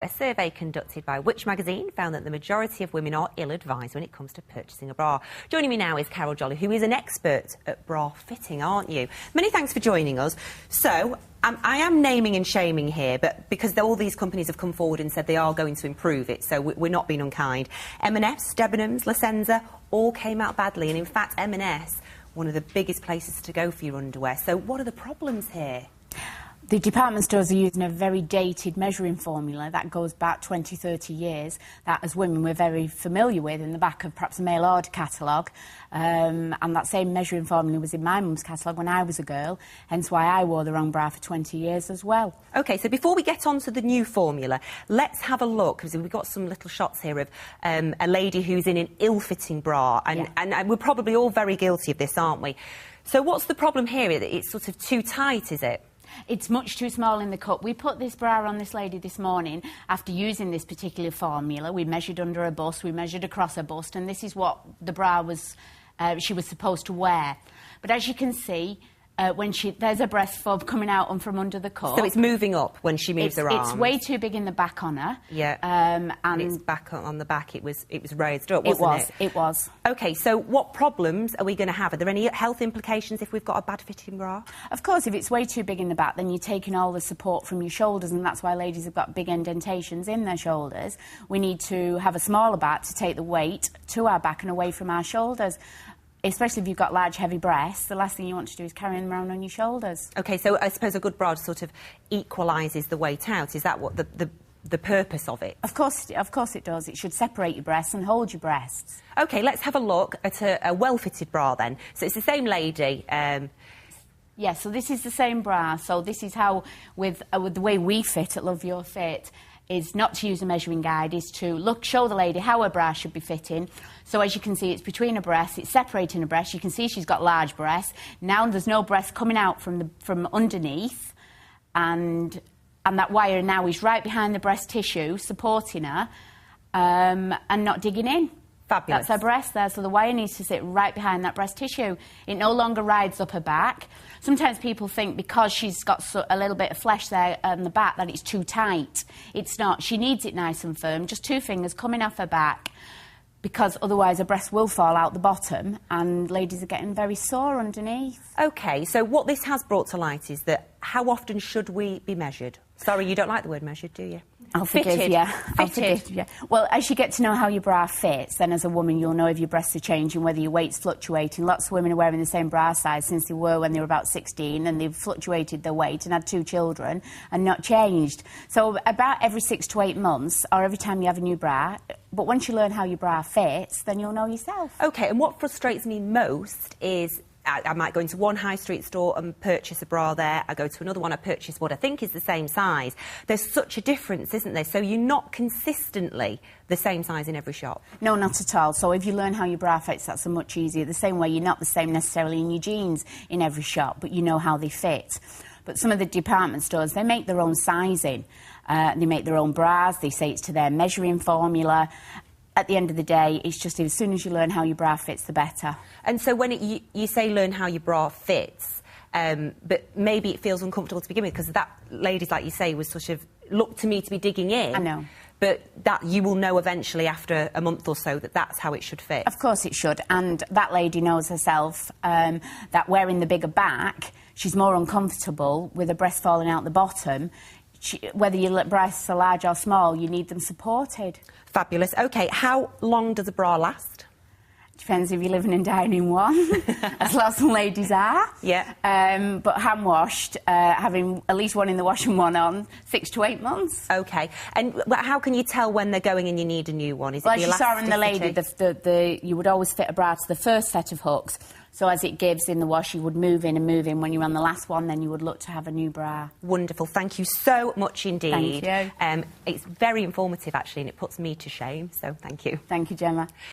A survey conducted by Which magazine found that the majority of women are ill-advised when it comes to purchasing a bra. Joining me now is Carol Jolly, who is an expert at bra fitting, aren't you? Many thanks for joining us. So, I am naming and shaming here, but because all these companies have come forward and said they are going to improve it, so we're not being unkind. M&S, Debenhams, La Senza, all came out badly, and in fact M&S, one of the biggest places to go for your underwear. So what are the problems here? The department stores are using a very dated measuring formula that goes back 20, 30 years, that as women we're very familiar with in the back of perhaps a mail order catalogue. And that same measuring formula was in my mum's catalogue when I was a girl, hence why I wore the wrong bra for 20 years as well. OK, so before we get on to the new formula, let's have a look, because we've got some little shots here of a lady who's in an ill-fitting bra, and we're probably all very guilty of this, aren't we? So what's the problem here? It's sort of too tight, is it? It's much too small in the cut. We put this bra on this lady this morning after using this particular formula. We measured under her bust, we measured across her bust, and this is what the bra was, she was supposed to wear. But as you can see, there's a breast fob coming out and from under the cut. So it's moving up when she moves her arms. It's way too big in the back on her. Yeah. And it's back on the back. It was raised up, wasn't it? It was. OK, so what problems are we going to have? Are there any health implications if we've got a bad-fitting bra? Of course, if it's way too big in the back, then you're taking all the support from your shoulders, and that's why ladies have got big indentations in their shoulders. We need to have a smaller back to take the weight to our back and away from our shoulders. Especially if you've got large, heavy breasts, the last thing you want to do is carry them around on your shoulders. OK, so I suppose a good bra sort of equalises the weight out. Is that what the purpose of it? Of course it does. It should separate your breasts and hold your breasts. OK, let's have a look at a well-fitted bra then. So it's the same lady. Yeah, so this is the same bra. So this is how, with the way we fit at Love Your Fit, is not to use a measuring guide, is to show the lady how her bra should be fitting. So as you can see, it's between her breasts, it's separating her breasts. You can see she's got large breasts. Now there's no breast coming out from underneath, and that wire now is right behind the breast tissue, supporting her, and not digging in. Fabulous. That's her breast there, so the wire needs to sit right behind that breast tissue. It no longer rides up her back. Sometimes people think because she's got a little bit of flesh there on the back that it's too tight. It's not. She needs it nice and firm, just two fingers coming off her back, because otherwise her breast will fall out the bottom and ladies are getting very sore underneath. OK, so what this has brought to light is that how often should we be measured? Sorry, you don't like the word measured, do you? I'll forgive you. I'll forgive you. Well, as you get to know how your bra fits, then as a woman you'll know if your breasts are changing, whether your weight's fluctuating. Lots of women are wearing the same bra size since they were when they were about 16, and they've fluctuated their weight and had 2 children and not changed. So about every 6 to 8 months, or every time you have a new bra, but once you learn how your bra fits, then you'll know yourself. OK, and what frustrates me most is I might go into one high street store and purchase a bra there. I go to another one, I purchase what I think is the same size. There's such a difference, isn't there? So you're not consistently the same size in every shop? No, not at all. So if you learn how your bra fits, that's so much easier. The same way you're not the same necessarily in your jeans in every shop, but you know how they fit. But some of the department stores, they make their own sizing. They make their own bras. They say it's to their measuring formula. At the end of the day, it's just as soon as you learn how your bra fits, the better. And so when you say learn how your bra fits, but maybe it feels uncomfortable to begin with, because that ladies, like you say, was sort of looked to me to be digging in. I know. But that you will know eventually after a month or so that that's how it should fit. Of course it should. And that lady knows herself that wearing the bigger back, she's more uncomfortable with her breast falling out the bottom. Whether your breasts are large or small, you need them supported. Fabulous. OK, how long does a bra last? Depends if you're living and dying in one, as lots of ladies are. Yeah. But hand-washed, having at least one in the wash and one on, 6 to 8 months. OK. And how can you tell when they're going and you need a new one? Is it as you saw in the lady, you would always fit a bra to the first set of hooks. So as it gives in the wash, you would move in and move in. When you're on the last one, then you would look to have a new bra. Wonderful. Thank you so much indeed. Thank you. It's very informative, actually, and it puts me to shame, so thank you. Thank you, Gemma.